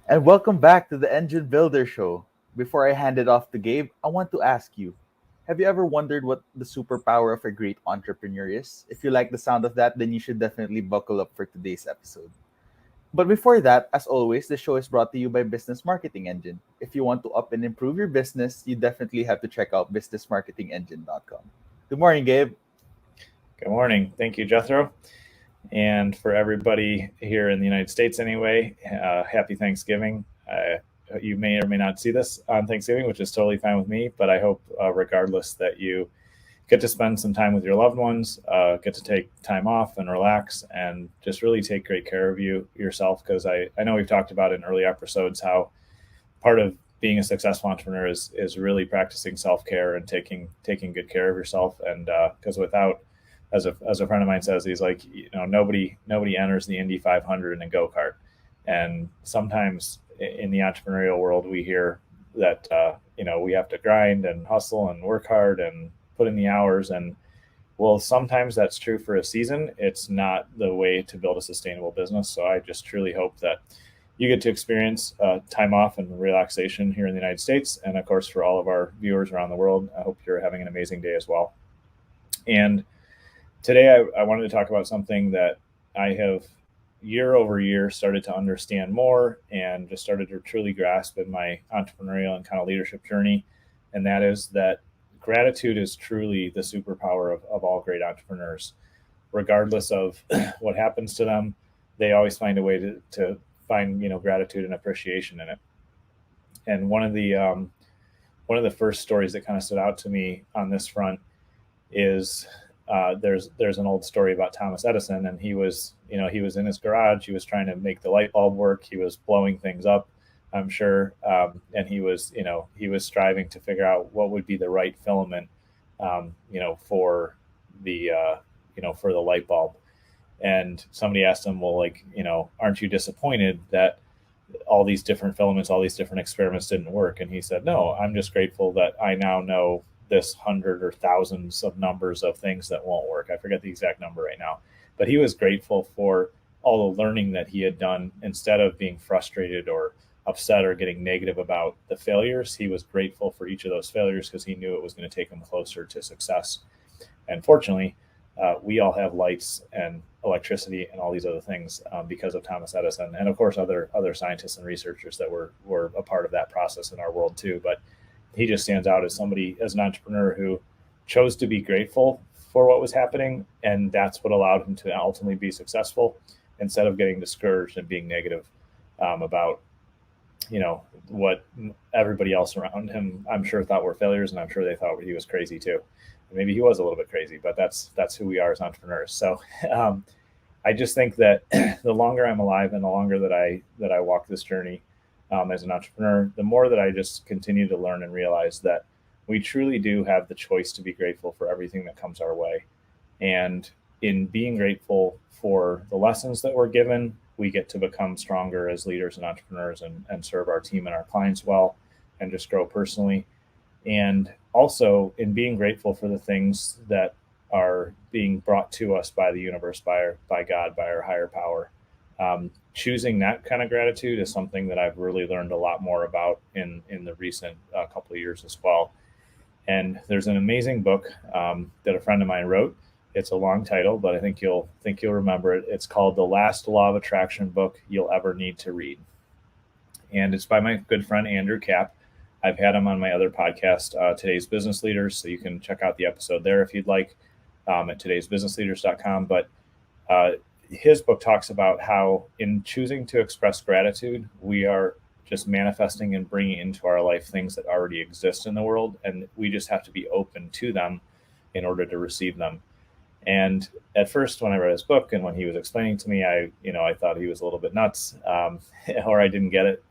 And welcome back to the Engine Builder Show. Before I hand it off to Gabe, I want to ask you, have you ever wondered what the superpower of a great entrepreneur is? If you like the sound of that, then you should definitely buckle up for today's episode. But before that, as always, the show is brought to you by Business Marketing Engine. If you want to up and improve your business, you definitely have to check out businessmarketingengine.com. Good morning, Gabe. Good morning. Thank you, Jethro. And for everybody here in the United States, anyway, happy Thanksgiving. You may or may not see this on Thanksgiving, which is totally fine with me. But I hope, regardless, that you get to spend some time with your loved ones, get to take time off and relax, and just really take great care of yourself. Because I know we've talked about in early episodes how part of being a successful entrepreneur is really practicing self-care and taking good care of yourself. And because without, as a friend of mine says, he's like, nobody enters the Indy 500 in a go-kart. And sometimes in the entrepreneurial world, we hear that we have to grind and hustle and work hard and put in the hours. And well, sometimes that's true for a season. It's not the way to build a sustainable business. So I just truly hope that you get to experience time off and relaxation here in the United States. And of course, for all of our viewers around the world, I hope you're having an amazing day as well. And today I wanted to talk about something that I have year over year started to understand more and just started to truly grasp in my entrepreneurial and kind of leadership journey. And that is that gratitude is truly the superpower of all great entrepreneurs. Regardless of what happens to them, they always find a way to find gratitude and appreciation in it. And one of the first stories that kind of stood out to me on this front is there's an old story about Thomas Edison, and he was in his garage. He was trying to make the light bulb work. He was blowing things up, I'm sure, and he was striving to figure out what would be the right filament, for the light bulb. And somebody asked him, well, aren't you disappointed that all these different filaments, all these different experiments didn't work? And he said, no, I'm just grateful that I now know this hundred or thousands of numbers of things that won't work. I forget the exact number right now, but he was grateful for all the learning that he had done. Instead of being frustrated or upset or getting negative about the failures, he was grateful for each of those failures because he knew it was going to take him closer to success. And fortunately, we all have lights and electricity and all these other things because of Thomas Edison, and of course other scientists and researchers that were a part of that process in our world too. But he just stands out as an entrepreneur who chose to be grateful for what was happening, and that's what allowed him to ultimately be successful instead of getting discouraged and being negative about what everybody else around him, I'm sure, thought were failures, and I'm sure they thought he was crazy too. Maybe he was a little bit crazy, but that's who we are as entrepreneurs. So I just think that the longer I'm alive and the longer that I walk this journey as an entrepreneur, the more that I just continue to learn and realize that we truly do have the choice to be grateful for everything that comes our way. And in being grateful for the lessons that we're given, we get to become stronger as leaders and entrepreneurs and serve our team and our clients well and just grow personally. And also in being grateful for the things that are being brought to us by the universe, by God, by our higher power. Choosing that kind of gratitude is something that I've really learned a lot more about in the recent couple of years as well. And there's an amazing book that a friend of mine wrote. It's a long title, but I think you'll remember it. It's called The Last Law of Attraction Book You'll Ever Need to Read. And it's by my good friend Andrew Kapp. I've had him on my other podcast, Today's Business Leaders, so you can check out the episode there if you'd like, at today'sbusinessleaders.com. But his book talks about how in choosing to express gratitude, we are just manifesting and bringing into our life things that already exist in the world, and we just have to be open to them in order to receive them. And at first, when I read his book and when he was explaining to me, I thought he was a little bit nuts, or I didn't get it.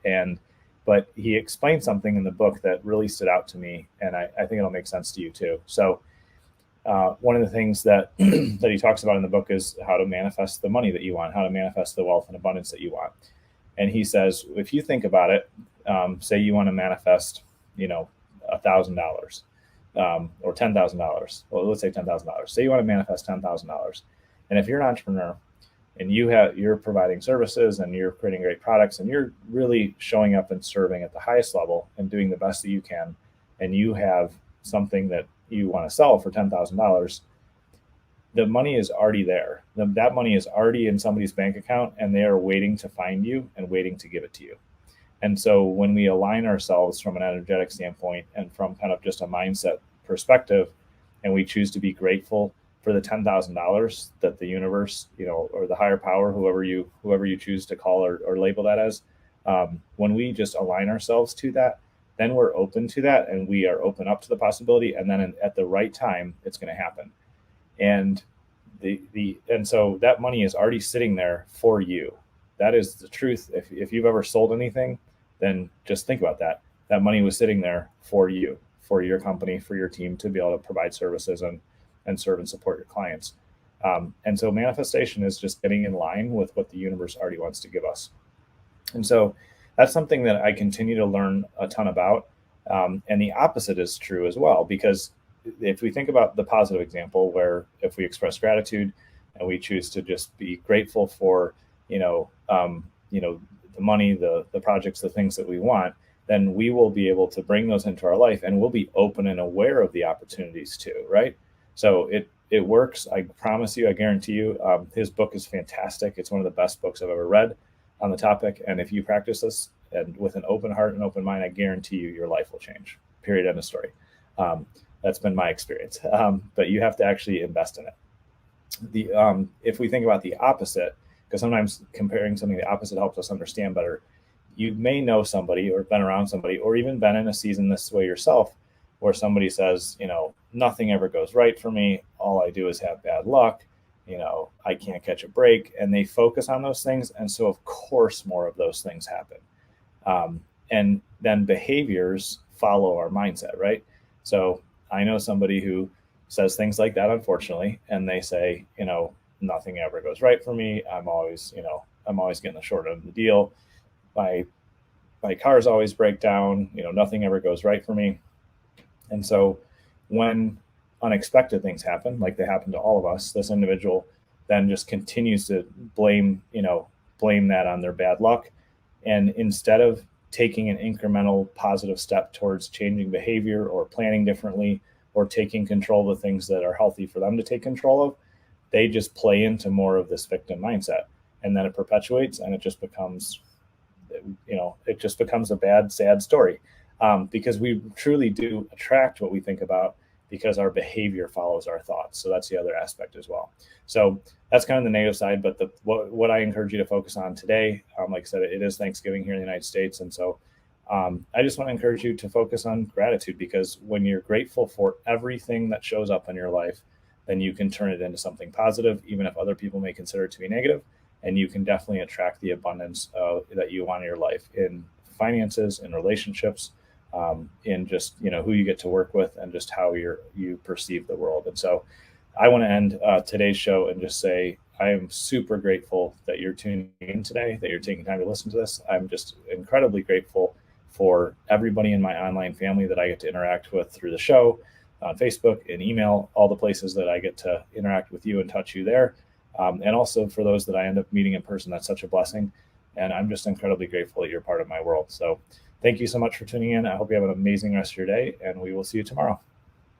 But he explained something in the book that really stood out to me, and I think it'll make sense to you too. So one of the things that that he talks about in the book is how to manifest the money that you want, how to manifest the wealth and abundance that you want. And he says, if you think about it, say you want to manifest, $1,000 or $10,000. Well, let's say $10,000. Say you want to manifest $10,000. And if you're an entrepreneur, and you're providing services and you're creating great products and you're really showing up and serving at the highest level and doing the best that you can, and you have something that you want to sell for $10,000, the money is already there. That money is already in somebody's bank account, and they are waiting to find you and waiting to give it to you. And so when we align ourselves from an energetic standpoint and from kind of just a mindset perspective, and we choose to be grateful for the $10,000 that the universe, or the higher power, whoever you choose to call or label that as, when we just align ourselves to that, then we're open to that, and we are open up to the possibility. And then at the right time, it's going to happen. And and so that money is already sitting there for you. That is the truth. If you've ever sold anything, then just think about that. That money was sitting there for you, for your company, for your team to be able to provide services and serve and support your clients. And so manifestation is just getting in line with what the universe already wants to give us. And so that's something that I continue to learn a ton about. And the opposite is true as well, because if we think about the positive example, where if we express gratitude and we choose to just be grateful for, the money, the projects, the things that we want, then we will be able to bring those into our life, and we'll be open and aware of the opportunities too, right? So it works. I promise you, I guarantee you. His book is fantastic. It's one of the best books I've ever read on the topic. And if you practice this and with an open heart and open mind, I guarantee you your life will change. Period. End of story. That's been my experience. But you have to actually invest in it. If we think about the opposite, because sometimes comparing something to the opposite helps us understand better. You may know somebody or been around somebody or even been in a season this way yourself, where somebody says, nothing ever goes right for me. All I do is have bad luck. I can't catch a break. And they focus on those things. And so, of course, more of those things happen. And then behaviors follow our mindset, right? So I know somebody who says things like that, unfortunately, and they say, nothing ever goes right for me. I'm always getting the short end of the deal. My cars always break down. Nothing ever goes right for me. And so when unexpected things happen, like they happen to all of us, this individual then just continues to blame that on their bad luck. And instead of taking an incremental positive step towards changing behavior or planning differently or taking control of the things that are healthy for them to take control of, they just play into more of this victim mindset. And then it perpetuates, and it just becomes a bad, sad story. Because we truly do attract what we think about, because our behavior follows our thoughts. So that's the other aspect as well. So that's kind of the negative side. But what I encourage you to focus on today, like I said, it is Thanksgiving here in the United States. And so I just want to encourage you to focus on gratitude, because when you're grateful for everything that shows up in your life, then you can turn it into something positive, even if other people may consider it to be negative. And you can definitely attract the abundance that you want in your life, in finances, in relationships, in just who you get to work with, and just how you perceive the world. And so I want to end today's show and just say I am super grateful that you're tuning in today, that you're taking time to listen to this. I'm just incredibly grateful for everybody in my online family that I get to interact with through the show, on Facebook and email, all the places that I get to interact with you and touch you there. And also for those that I end up meeting in person. That's such a blessing. And I'm just incredibly grateful that you're part of my world. So thank you so much for tuning in. I hope you have an amazing rest of your day, and we will see you tomorrow.